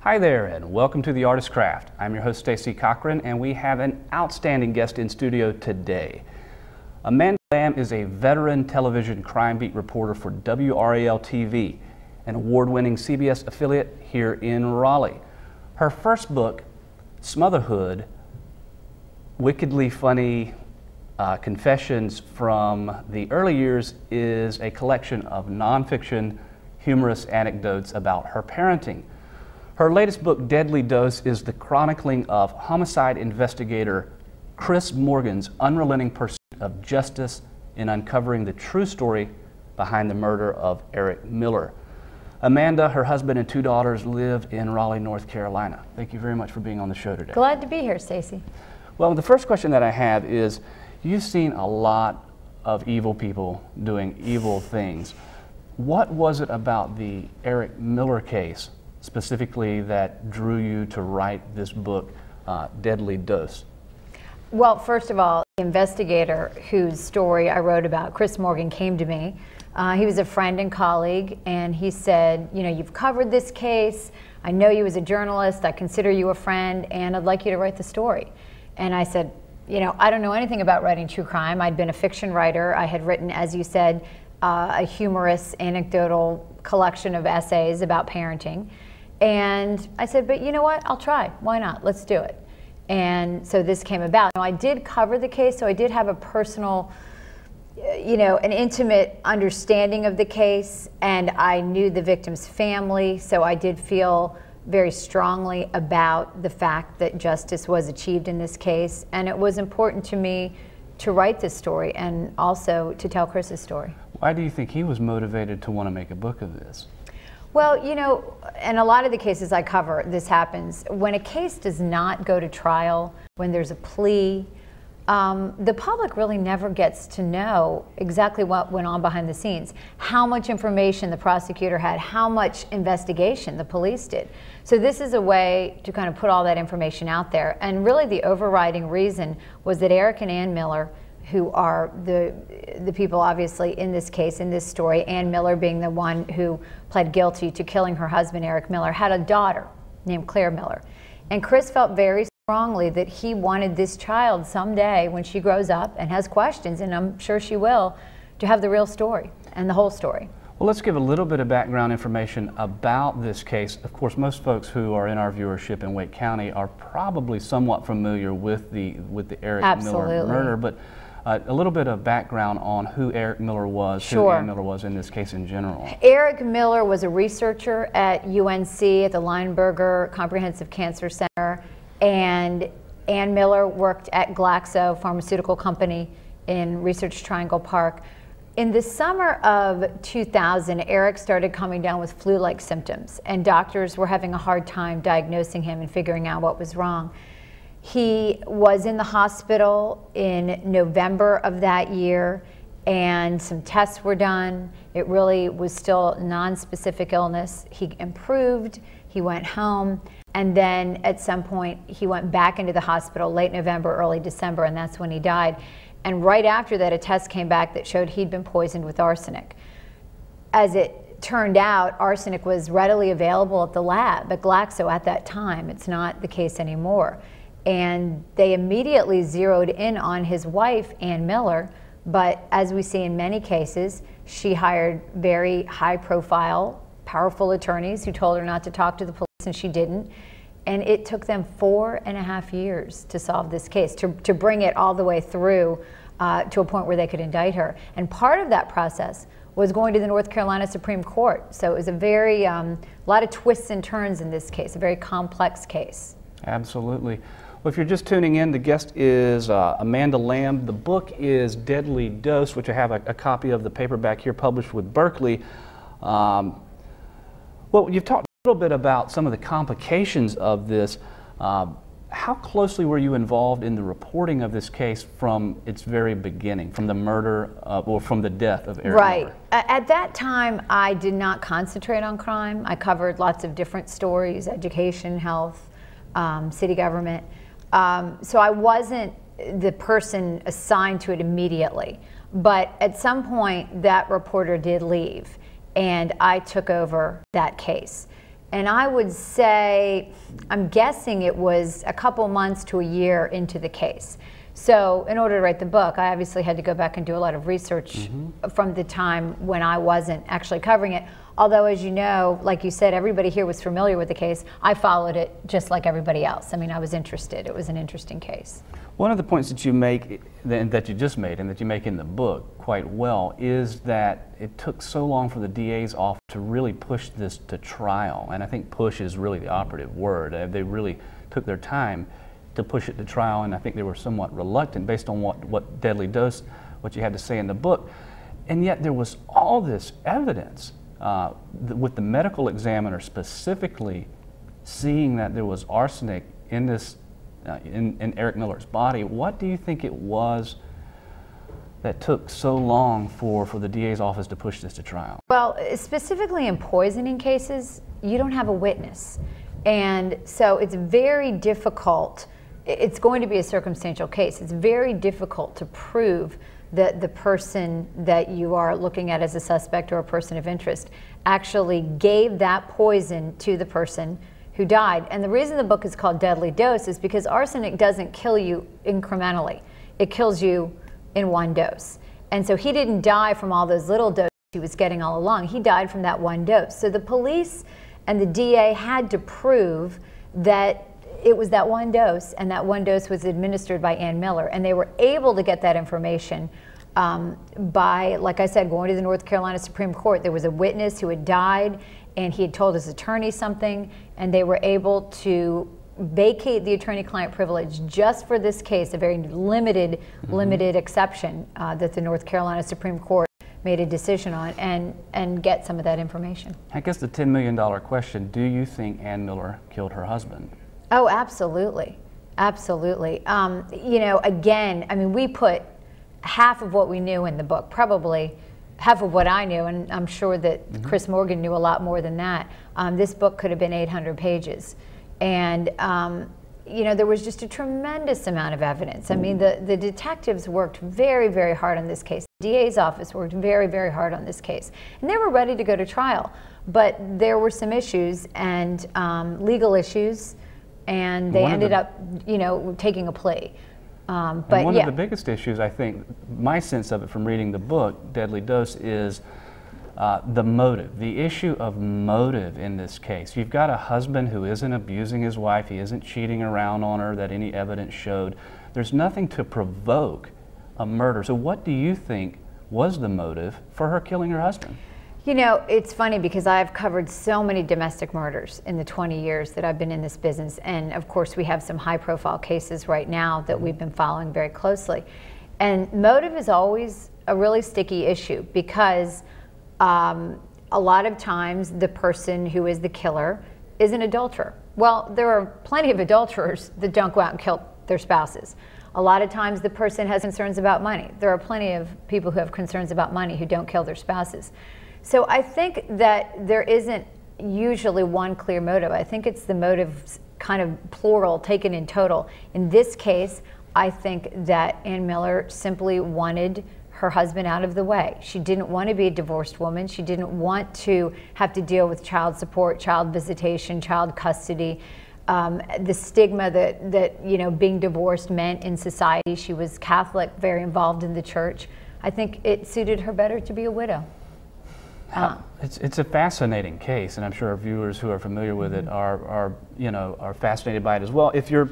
Hi there, and welcome to The Artist's Craft. I'm your host, Stacey Cochran, and we have an outstanding guest in studio today. Amanda Lamb is a veteran television crime beat reporter for WRAL-TV, an award-winning CBS affiliate here in Raleigh. Her first book, Smotherhood, wickedly funny confessions from the early years, is a collection of nonfiction, humorous anecdotes about her parenting. Her latest book, Deadly Dose, is the chronicling of homicide investigator Chris Morgan's unrelenting pursuit of justice in uncovering the true story behind the murder of Eric Miller. Amanda, her husband, and two daughters live in Raleigh, North Carolina. Thank you very much for being on the show today. Glad to be here, Stacey. Well, the first question that I have is, you've seen a lot of evil people doing evil things. What was it about the Eric Miller case specifically that drew you to write this book, Deadly Dose? Well, first of all, the investigator whose story I wrote about, Chris Morgan, came to me. He was a friend and colleague, and he said, you know, you've covered this case. I know you as a journalist. I consider you a friend, and I'd like you to write the story. And I said, you know, I don't know anything about writing true crime. I'd been a fiction writer. I had written, as you said, a humorous, anecdotal collection of essays about parenting. And I said, but you know what? I'll try. Why not? Let's do it. And so this came about. Now, I did cover the case, so I did have a personal, you know, an intimate understanding of the case, and I knew the victim's family, so I did feel very strongly about the fact that justice was achieved in this case, and it was important to me to write this story and also to tell Chris's story. Why do you think he was motivated to want to make a book of this? Well, you know, in a lot of the cases I cover, this happens. When a case does not go to trial, when there's a plea, the public really never gets to know exactly what went on behind the scenes, how much information the prosecutor had, how much investigation the police did. So this is a way to kind of put all that information out there. And really the overriding reason was that Eric and Ann Miller, who are the people obviously in this case, in this story, Ann Miller being the one who pled guilty to killing her husband, Eric Miller, had a daughter named Claire Miller. And Chris felt very strongly that he wanted this child someday, when she grows up and has questions, and I'm sure she will, to have the real story and the whole story. Well, let's give a little bit of background information about this case. Of course, most folks who are in our viewership in Wake County are probably somewhat familiar with the Eric Miller murder, but a little bit of background on who Eric Miller was, Sure. who Ann Miller was in this case in general. Eric Miller was a researcher at UNC at the Lineberger Comprehensive Cancer Center, and Ann Miller worked at Glaxo Pharmaceutical Company in Research Triangle Park. In the summer of 2000, Eric started coming down with flu-like symptoms, and doctors were having a hard time diagnosing him and figuring out what was wrong. He was in the hospital in November of that year, and some tests were done. It really was still non-specific illness. He improved, he went home, and then at some point he went back into the hospital late November, early December, and that's when he died. And right after that, a test came back that showed he'd been poisoned with arsenic. As it turned out, arsenic was readily available at the lab at Glaxo at that time. It's not the case anymore. And they immediately zeroed in on his wife, Ann Miller, but as we see in many cases, she hired very high-profile, powerful attorneys who told her not to talk to the police, and she didn't. And it took them 4.5 years to solve this case, to bring it all the way through to a point where they could indict her. And part of that process was going to the North Carolina Supreme Court. So it was a very, lot of twists and turns in this case, a very complex case. Absolutely. Well, if you're just tuning in, the guest is Amanda Lamb. The book is Deadly Dose, which I have a copy of the paperback here, published with Berkeley. Well, you've talked a little bit about some of the complications of this. How closely were you involved in the reporting of this case from its very beginning, from the murder or from the death of Eric Miller? At that time, I did not concentrate on crime. I covered lots of different stories: education, health, city government. So I wasn't the person assigned to it immediately. But at some point, that reporter did leave, and I took over that case. And I would say, I'm guessing it was a couple months to a year into the case. So in order to write the book, I obviously had to go back and do a lot of research from the time when I wasn't actually covering it. Although, as you know, like you said, everybody here was familiar with the case. I followed it just like everybody else. I mean, I was interested. It was an interesting case. One of the points that you make, that you just made, and that you make in the book quite well, is that it took so long for the DA's office to really push this to trial. And I think push is really the operative word. They really took their time to push it to trial, and I think they were somewhat reluctant based on what Deadly Dose, what you had to say in the book. And yet there was all this evidence with the medical examiner specifically seeing that there was arsenic in this in Eric Miller's body. What do you think it was that took so long for the DA's office to push this to trial? Well, specifically in poisoning cases, you don't have a witness. And so it's very difficult. It's going to be a circumstantial case. It's very difficult to prove that the person that you are looking at as a suspect or a person of interest actually gave that poison to the person who died. And the reason the book is called Deadly Dose is because arsenic doesn't kill you incrementally. It kills you in one dose. And so he didn't die from all those little doses he was getting all along. He died from that one dose. So the police and the DA had to prove that it was that one dose, and that one dose was administered by Ann Miller. And they were able to get that information by, like I said, going to the North Carolina Supreme Court. There was a witness who had died, and he had told his attorney something, and they were able to vacate the attorney-client privilege just for this case, a very limited exception that the North Carolina Supreme Court made a decision on, and get some of that information. I guess the $10 million question, do you think Ann Miller killed her husband? Oh, absolutely. Absolutely. You know, again, I mean, we put half of what we knew in the book, probably half of what I knew, and I'm sure that Chris Morgan knew a lot more than that. This book could have been 800 pages. And, you know, there was just a tremendous amount of evidence. I mean, the detectives worked very, very hard on this case. The DA's office worked very, very hard on this case. And they were ready to go to trial. But there were some issues, and legal issues, and they ended up, you know, taking a plea. But one of the biggest issues, I think, my sense of it from reading the book, Deadly Dose, is the motive, the issue of motive in this case. You've got a husband who isn't abusing his wife, he isn't cheating around on her that any evidence showed. There's nothing to provoke a murder. So what do you think was the motive for her killing her husband? You know, it's funny because I've covered so many domestic murders in the 20 years that I've been in this business. And of course, we have some high profile cases right now that we've been following very closely. And motive is always a really sticky issue because a lot of times the person who is the killer is an adulterer. Well, there are plenty of adulterers that don't go out and kill their spouses. A lot of times the person has concerns about money. There are plenty of people who have concerns about money who don't kill their spouses. So I think that there isn't usually one clear motive. I think it's the motives kind of plural, taken in total. In this case, I think that Ann Miller simply wanted her husband out of the way. She didn't want to be a divorced woman. She didn't want to have to deal with child support, child visitation, child custody, the stigma that you know, being divorced meant in society. She was Catholic, very involved in the church. I think it suited her better to be a widow. It's a fascinating case, and I'm sure our viewers who are familiar with it are fascinated by it as well. If you're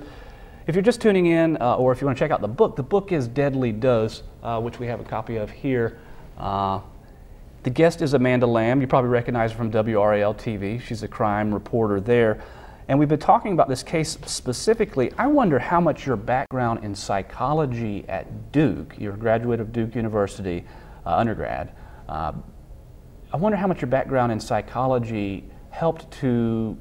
just tuning in, or if you want to check out the book is Deadly Dose, which we have a copy of here. The guest is Amanda Lamb. You probably recognize her from WRAL TV. She's a crime reporter there. And we've been talking about this case specifically. I wonder how much your background in psychology at Duke, you're a graduate of Duke University, undergrad, I wonder how much your background in psychology helped to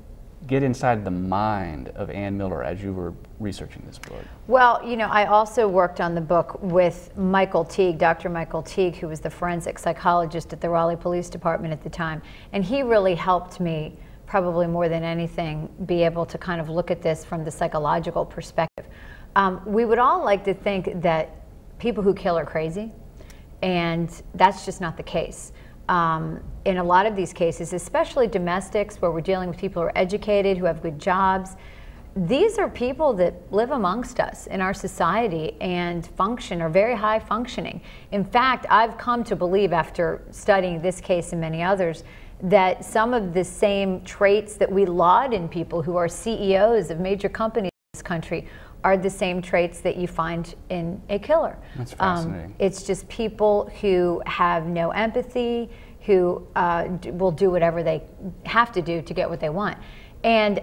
get inside the mind of Ann Miller as you were researching this book. Well, you know, I also worked on the book with Michael Teague, Dr. Michael Teague, who was the forensic psychologist at the Raleigh Police Department at the time. And he really helped me, probably more than anything, be able to kind of look at this from the psychological perspective. We would all like to think that people who kill are crazy, and that's just not the case. in a lot of these cases, especially domestics where we're dealing with people who are educated, who have good jobs. These are people that live amongst us in our society and function, are very high functioning. In fact, I've come to believe after studying this case and many others that some of the same traits that we laud in people who are CEOs of major companies in this country are the same traits that you find in a killer. That's fascinating. It's just people who have no empathy, who will do whatever they have to do to get what they want. And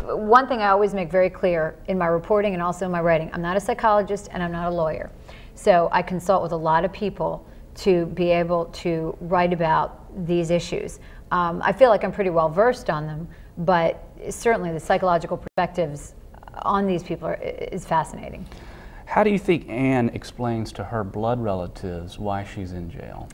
one thing I always make very clear in my reporting and also in my writing, I'm not a psychologist and I'm not a lawyer. So I consult with a lot of people to be able to write about these issues. I feel like I'm pretty well versed on them, but certainly the psychological perspectives on these people is fascinating. How do you think Anne explains to her blood relatives why she's in jail?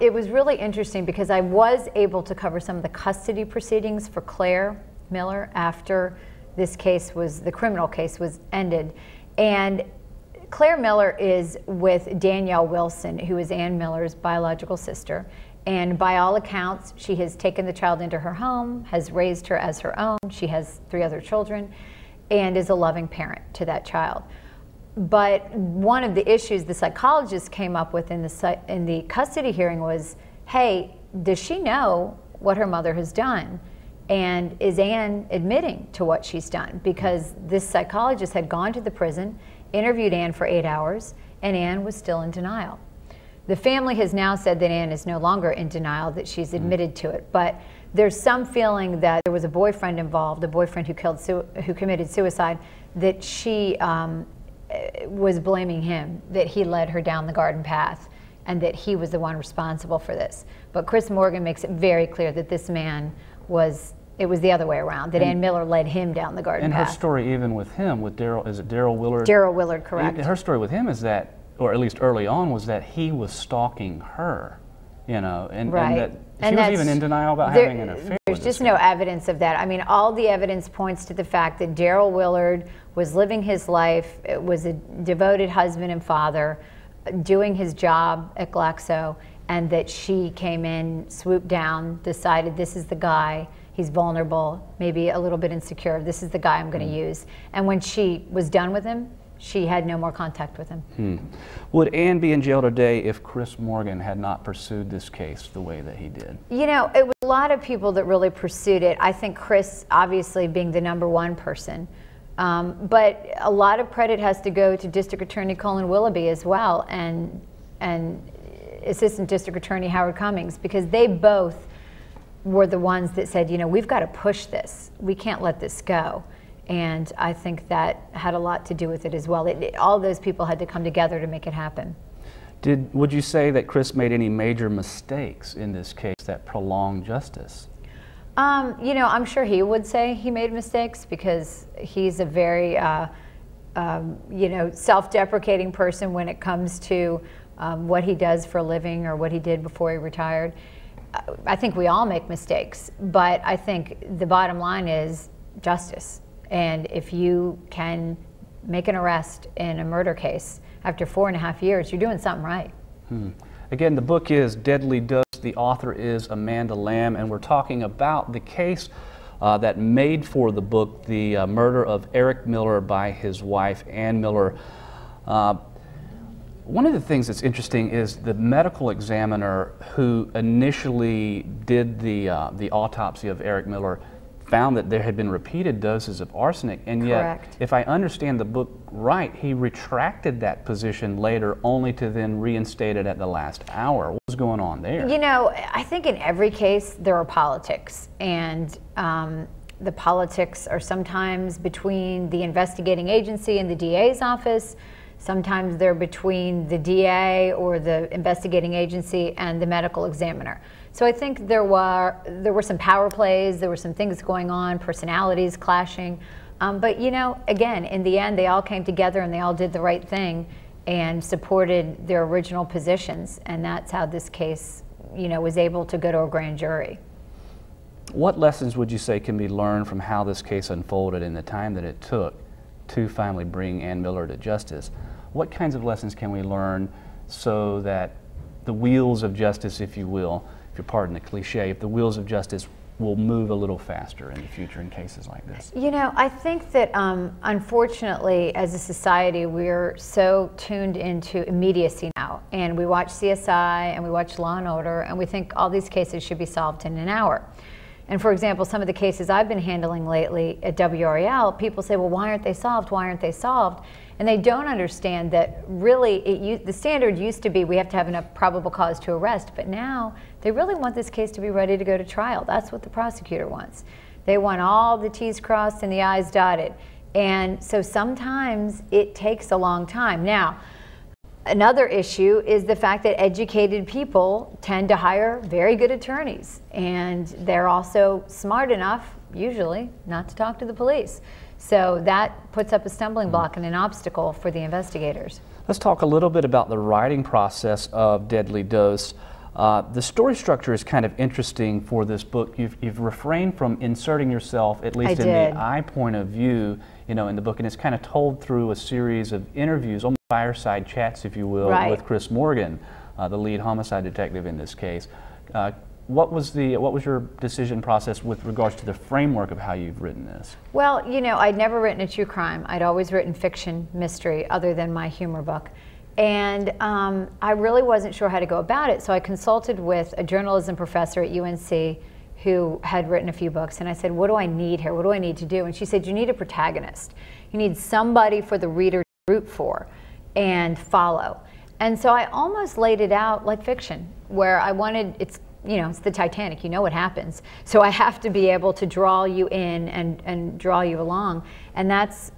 It was really interesting because I was able to cover some of the custody proceedings for Claire Miller after this case was, the criminal case was ended. And Claire Miller is with Danielle Wilson, who is Ann Miller's biological sister. And by all accounts, she has taken the child into her home, has raised her as her own. She has 3 other children and is a loving parent to that child. But one of the issues the psychologist came up with in the custody hearing was, hey, does she know what her mother has done? And is Anne admitting to what she's done? Because this psychologist had gone to the prison, interviewed Anne for 8 hours, and Anne was still in denial. The family has now said that Anne is no longer in denial, that she's admitted to it. But there's some feeling that there was a boyfriend involved, a boyfriend who committed suicide, that she was blaming him, that he led her down the garden path and that he was the one responsible for this. But Chris Morgan makes it very clear that this man it was the other way around, that Ann Miller led him down the garden path. And her story even with him, with Daryl, is it Daryl Willard? Daryl Willard, correct. Her story with him is that, or at least early on, was that he was stalking her, you know, and that she was even in denial about having an affair. There's just no evidence of that. I mean, all the evidence points to the fact that Daryl Willard was living his life, was a devoted husband and father, doing his job at Glaxo, and that she came in, swooped down, decided this is the guy, he's vulnerable, maybe a little bit insecure, this is the guy I'm going to use. And when she was done with him, she had no more contact with him. Would Anne be in jail today if Chris Morgan had not pursued this case the way that he did? You know, it was a lot of people that really pursued it. I think Chris, obviously, being the #1 person. But a lot of credit has to go to District Attorney Colin Willoughby as well, and Assistant District Attorney Howard Cummings, because they both were the ones that said, you know, we've got to push this. We can't let this go. And I think that had a lot to do with it as well. All those people had to come together to make it happen. Would you say that Chris made any major mistakes in this case that prolonged justice? You know, I'm sure he would say he made mistakes because he's a very, you know, self-deprecating person when it comes to what he does for a living or what he did before he retired. I think we all make mistakes, but I think the bottom line is justice. And if you can make an arrest in a murder case after 4.5 years, you're doing something right. Again, the book is Deadly Dose. The author is Amanda Lamb, and we're talking about the case that made for the book, the murder of Eric Miller by his wife, Ann Miller. One of the things that's interesting is the medical examiner who initially did the autopsy of Eric Miller found that there had been repeated doses of arsenic, and yet, if I understand the book right, he retracted that position later only to then reinstate it at the last hour. What was going on there? You know, I think in every case there are politics, and the politics are sometimes between the investigating agency and the DA's office. Sometimes they're between the DA or the investigating agency and the medical examiner. So I think there were some power plays, there were some things going on, personalities clashing. But you know, again, in the end, they all came together and they all did the right thing and supported their original positions. And that's how this case, you know, was able to go to a grand jury. What lessons would you say can be learned from how this case unfolded in the time that it took to finally bring Ann Miller to justice? What kinds of lessons can we learn so that the wheels of justice, if you will, if you pardon the cliche, if the wheels of justice will move a little faster in the future in cases like this? You know, I think that unfortunately, as a society, we're so tuned into immediacy now, and we watch CSI and we watch Law and Order, and we think all these cases should be solved in an hour. And for example, some of the cases I've been handling lately at WRAL, people say, well, why aren't they solved? Why aren't they solved? And they don't understand that really the standard used to be we have to have enough probable cause to arrest, but now they really want this case to be ready to go to trial. That's what the prosecutor wants. They want all the T's crossed and the I's dotted. And so sometimes it takes a long time. Now, another issue is the fact that educated people tend to hire very good attorneys, and they're also smart enough, usually, not to talk to the police. So that puts up a stumbling block and an obstacle for the investigators. Let's talk a little bit about the writing process of Deadly Dose. The story structure is kind of interesting for this book. You've refrained from inserting yourself, at least in the I point of view, you know, in the book, and it's kind of told through a series of interviews, almost fireside chats, if you will, with Chris Morgan, the lead homicide detective in this case. What was your decision process with regards to the framework of how you've written this? Well, you know, I'd never written a true crime. I'd always written fiction, mystery, other than my humor book. And I really wasn't sure how to go about it, so I consulted with a journalism professor at UNC who had written a few books, and I said, what do I need here? What do I need to do? And she said, you need a protagonist. You need somebody for the reader to root for and follow. And so I almost laid it out like fiction, where I wanted, it's the Titanic, you know what happens. So I have to be able to draw you in and draw you along. And that's,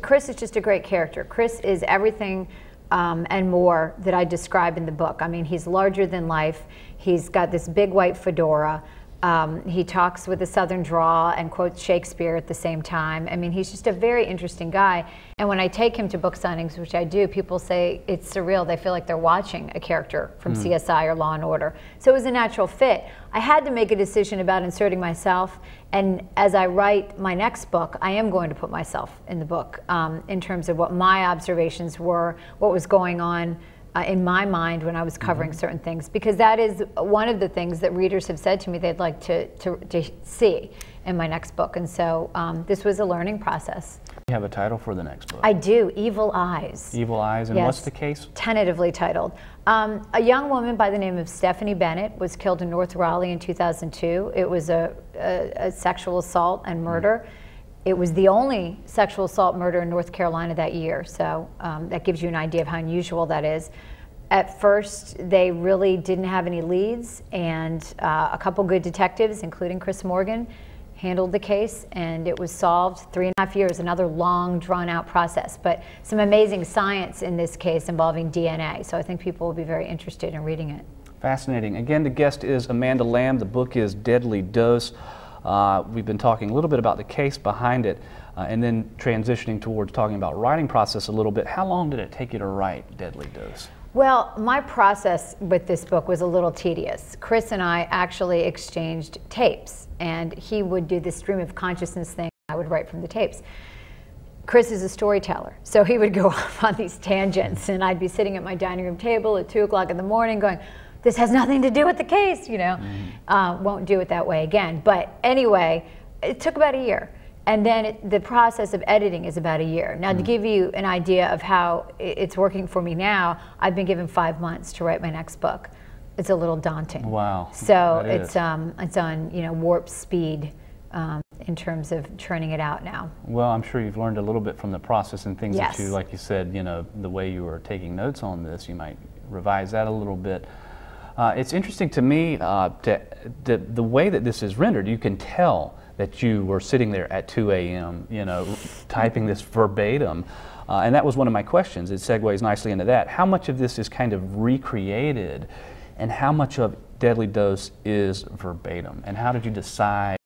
Chris is just a great character. Chris is everything and more that I describe in the book. I mean, he's larger than life. He's got this big white fedora. He talks with a Southern drawl and quotes Shakespeare at the same time. I mean, he's just a very interesting guy. And when I take him to book signings, which I do, people say it's surreal. They feel like they're watching a character from CSI or Law and Order. So it was a natural fit. I had to make a decision about inserting myself. And as I write my next book, I am going to put myself in the book in terms of what my observations were, what was going on in my mind when I was covering certain things, because that is one of the things that readers have said to me they'd like to see in my next book. And so this was a learning process. You have a title for the next book? I do, Evil Eyes. Evil Eyes, and yes. What's the case? Tentatively titled. A young woman by the name of Stephanie Bennett was killed in North Raleigh in 2002. It was a sexual assault and murder. It was the only sexual assault murder in North Carolina that year, so that gives you an idea of how unusual that is. At first, they really didn't have any leads, and a couple good detectives, including Chris Morgan, handled the case, and it was solved. 3.5 years, another long, drawn-out process, but some amazing science in this case involving DNA, so I think people will be very interested in reading it. Fascinating. Again, the guest is Amanda Lamb. The book is Deadly Dose. We've been talking a little bit about the case behind it, and then transitioning towards talking about writing process a little bit. How long did it take you to write Deadly Dose? Well, my process with this book was a little tedious. Chris and I actually exchanged tapes, and he would do the stream of consciousness thing. I would write from the tapes. Chris is a storyteller, so he would go off on these tangents, and I'd be sitting at my dining room table at 2 o'clock in the morning going, this has nothing to do with the case, you know. Won't do it that way again. But anyway, it took about a year. And then the process of editing is about a year. Now, to give you an idea of how it's working for me now, I've been given 5 months to write my next book. It's a little daunting. Wow. So it's on warp speed in terms of churning it out now. Well, I'm sure you've learned a little bit from the process and things that you, like you said, the way you were taking notes on this, you might revise that a little bit. It's interesting to me the way that this is rendered. You can tell that you were sitting there at 2 a.m., typing this verbatim. And that was one of my questions. It segues nicely into that. How much of this is kind of recreated, and how much of Deadly Dose is verbatim? And how did you decide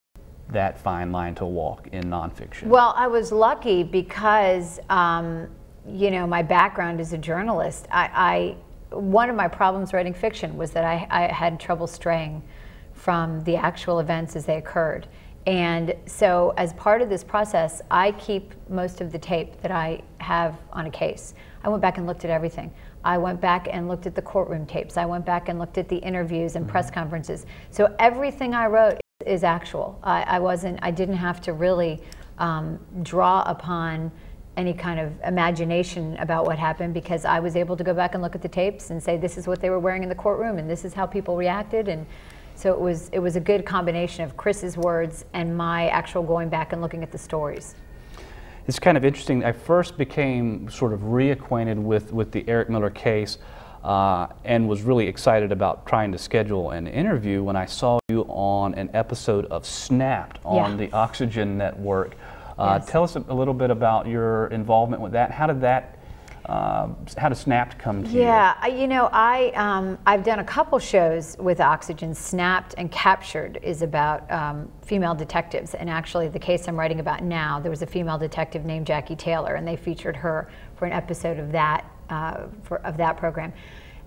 that fine line to walk in nonfiction? Well, I was lucky because, my background as a journalist, one of my problems writing fiction was that I had trouble straying from the actual events as they occurred. And so as part of this process, I keep most of the tape that I have on a case. I went back and looked at everything. I went back and looked at the courtroom tapes. I went back and looked at the interviews and press conferences. So everything I wrote is actual. I didn't have to really draw upon any kind of imagination about what happened, because I was able to go back and look at the tapes and say, this is what they were wearing in the courtroom and this is how people reacted. And so it was a good combination of Chris's words and my actual going back and looking at the stories. It's kind of interesting. I first became sort of reacquainted with the Eric Miller case and was really excited about trying to schedule an interview when I saw you on an episode of Snapped on the Oxygen Network. Yes. Tell us a little bit about your involvement with that. How did Snapped come to you? Yeah, you know, I've done a couple shows with Oxygen. Snapped and Captured is about female detectives, and actually the case I'm writing about now, there was a female detective named Jackie Taylor, and they featured her for an episode of that program.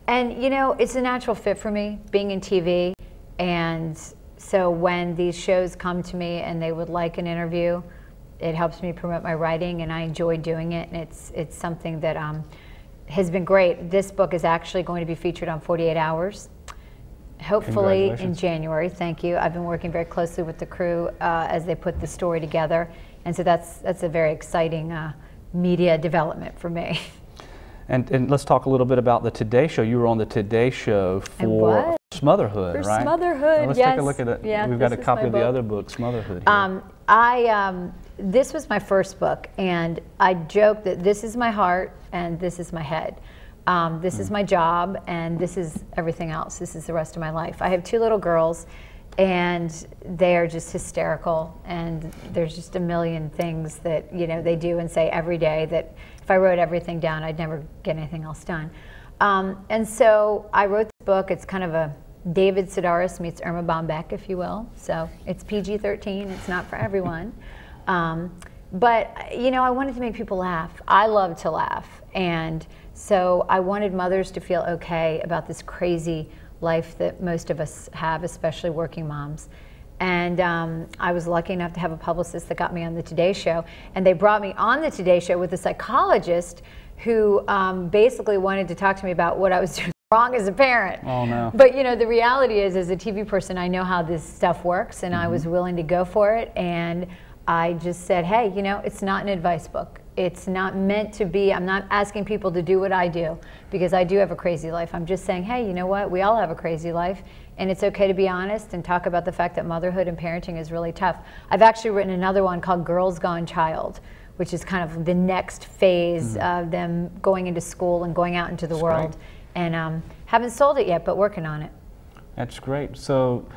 And you know, it's a natural fit for me, being in TV, and so when these shows come to me and they would like an interview, it helps me promote my writing, and I enjoy doing it, and it's something that has been great. This book is actually going to be featured on 48 Hours, hopefully in January. Thank you. I've been working very closely with the crew as they put the story together, and so that's a very exciting media development for me. And let's talk a little bit about the Today Show. You were on the Today Show for Smotherhood, right? For Smotherhood, now let's take a look at it. Yeah, we've got a copy of the other book, Smotherhood, here. This was my first book, and I joke that this is my heart and this is my head. This is my job, and this is everything else. This is the rest of my life. I have 2 little girls, and they are just hysterical, and there's just a million things that, you know, they do and say every day that if I wrote everything down, I'd never get anything else done. And so I wrote this book. It's kind of a David Sedaris meets Irma Bombeck, if you will. So it's PG-13. It's not for everyone. But, you know, I wanted to make people laugh. I love to laugh. And so I wanted mothers to feel okay about this crazy life that most of us have, especially working moms. And I was lucky enough to have a publicist that got me on the Today Show. And they brought me on the Today Show with a psychologist who basically wanted to talk to me about what I was doing wrong as a parent. Oh, no. But, you know, the reality is, as a TV person, I know how this stuff works, and I was willing to go for it. And I just said, hey, you know, it's not an advice book. It's not meant to be. I'm not asking people to do what I do, because I do have a crazy life. I'm just saying, hey, you know what? We all have a crazy life, and it's okay to be honest and talk about the fact that motherhood and parenting is really tough. I've actually written another one called Girls Gone Child, which is kind of the next phase of them going into school and going out into the world. And haven't sold it yet, but working on it. That's great. So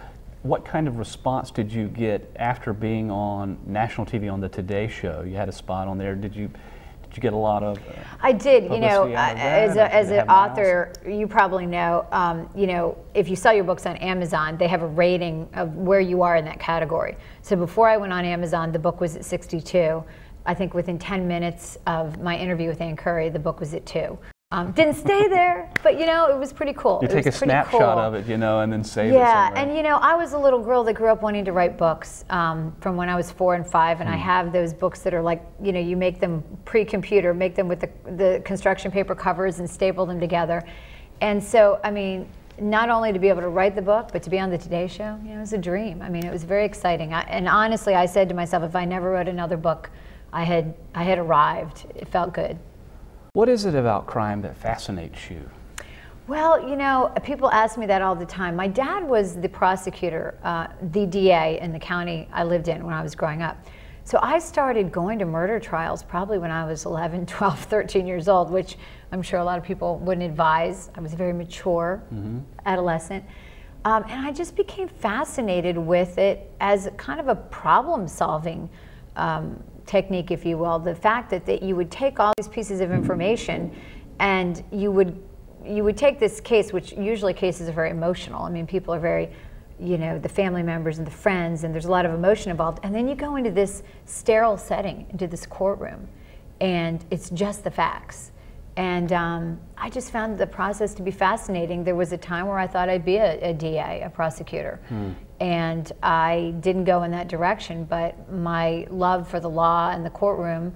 what kind of response did you get after being on national TV on the Today Show? You had a spot on there. Did you get a lot of I did. You know, as an author, you probably know, you know, if you sell your books on Amazon, they have a rating of where you are in that category. So before I went on Amazon, the book was at 62. I think within 10 minutes of my interview with Ann Curry, the book was at 2. Didn't stay there, but you know, it was pretty cool. You take a snapshot of it, you know, and then save it somewhere. Yeah, and you know, I was a little girl that grew up wanting to write books from when I was 4 and 5, and I have those books that are like, you know, you make them pre-computer, make them with the construction paper covers and staple them together. And so, I mean, not only to be able to write the book, but to be on the Today Show, you know, it was a dream. I mean, it was very exciting. And honestly, I said to myself, if I never wrote another book, I had arrived. It felt good. What is it about crime that fascinates you? Well, you know, people ask me that all the time. My dad was the prosecutor, the DA in the county I lived in when I was growing up. So I started going to murder trials probably when I was 11, 12, 13 years old, which I'm sure a lot of people wouldn't advise. I was a very mature adolescent. And I just became fascinated with it as kind of a problem-solving technique, if you will. The fact that you would take all these pieces of information and you would take this case, which usually cases are very emotional. I mean, people are very, you know, the family members and the friends, and there's a lot of emotion involved. And then you go into this sterile setting, into this courtroom, and it's just the facts. And I just found the process to be fascinating. There was a time where I thought I'd be a DA, a prosecutor. and I didn't go in that direction, but my love for the law and the courtroom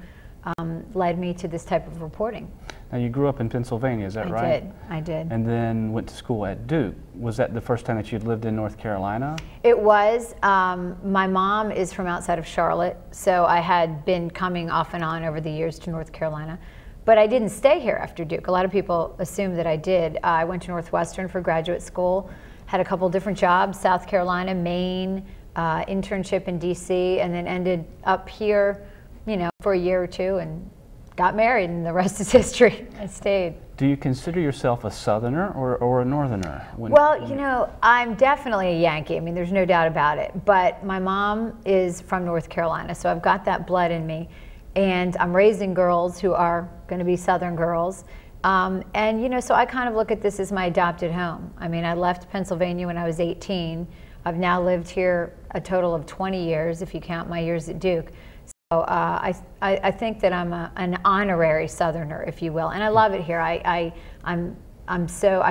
led me to this type of reporting. Now, you grew up in Pennsylvania, is that right? I did. And then went to school at Duke. Was that the first time that you'd lived in North Carolina? It was. My mom is from outside of Charlotte, so I had been coming off and on over the years to North Carolina. But I didn't stay here after Duke. A lot of people assume that I did. I went to Northwestern for graduate school, had a couple different jobs, South Carolina, Maine, internship in DC, and then ended up here, you know, for a year or two and got married, and the rest is history. I stayed. Do you consider yourself a Southerner or a Northerner? Well, you know, I'm definitely a Yankee. I mean, there's no doubt about it. But my mom is from North Carolina, so I've got that blood in me. And I'm raising girls who are going to be Southern girls. And, you know, so I kind of look at this as my adopted home. I mean, I left Pennsylvania when I was 18. I've now lived here a total of 20 years, if you count my years at Duke. So I think that I'm an honorary Southerner, if you will, and I love it here. I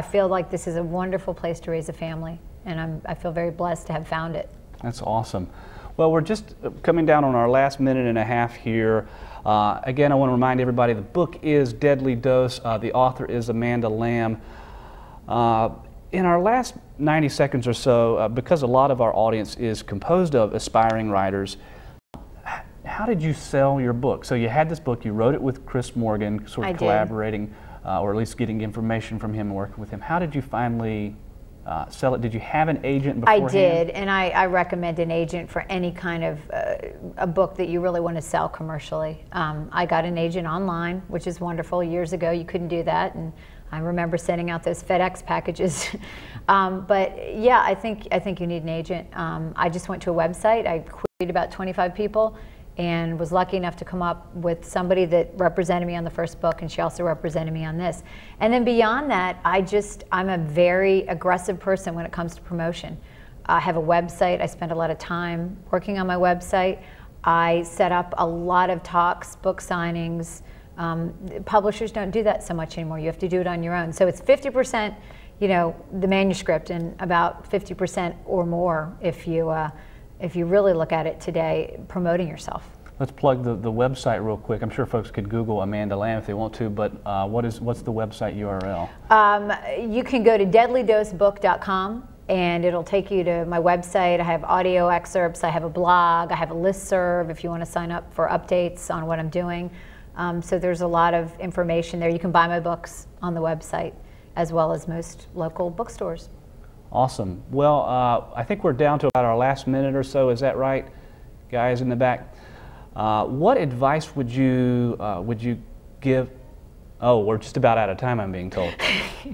feel like this is a wonderful place to raise a family, and I feel very blessed to have found it. That's awesome. Well, we're just coming down on our last minute and a half here. Again, I want to remind everybody the book is Deadly Dose. The author is Amanda Lamb. In our last 90 seconds or so, because a lot of our audience is composed of aspiring writers, how did you sell your book? So you had this book, you wrote it with Chris Morgan, sort of collaborating, or at least getting information from him and working with him. How did you finally sell it? Did you have an agent beforehand? I did, and I recommend an agent for any kind of a book that you really want to sell commercially. I got an agent online, which is wonderful. Years ago, you couldn't do that, and I remember sending out those FedEx packages. But yeah, I think you need an agent. I just went to a website. I queried about 25 people, and was lucky enough to come up with somebody that represented me on the first book, and she also represented me on this. And then beyond that, I'm a very aggressive person when it comes to promotion. I have a website. I spend a lot of time working on my website. I set up a lot of talks, book signings. Publishers don't do that so much anymore. You have to do it on your own. So it's 50%, you know, the manuscript, and about 50% or more if you really look at it today, promoting yourself. Let's plug the website real quick. I'm sure folks could Google Amanda Lamb if they want to, but what's the website URL? You can go to deadlydosebook.com, and it'll take you to my website. I have audio excerpts, I have a blog, I have a listserv if you want to sign up for updates on what I'm doing. So there's a lot of information there. You can buy my books on the website, as well as most local bookstores. Awesome. Well, I think we're down to about our last minute or so. Is that right, guys in the back? What advice would you give? Oh, we're just about out of time, I'm being told.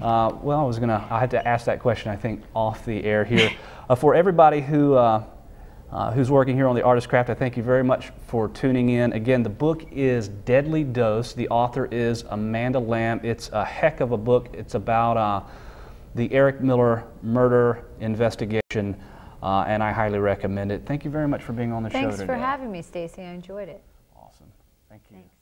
Well, I had to ask that question, I think, off the air here. For everybody who's working here on the Artist Craft, I thank you very much for tuning in. Again, the book is Deadly Dose. The author is Amanda Lamb. It's a heck of a book. It's about the Eric Miller murder investigation, and I highly recommend it. Thank you very much for being on the show today. Thanks for having me, Stacey. I enjoyed it. Awesome. Thank you. Thanks.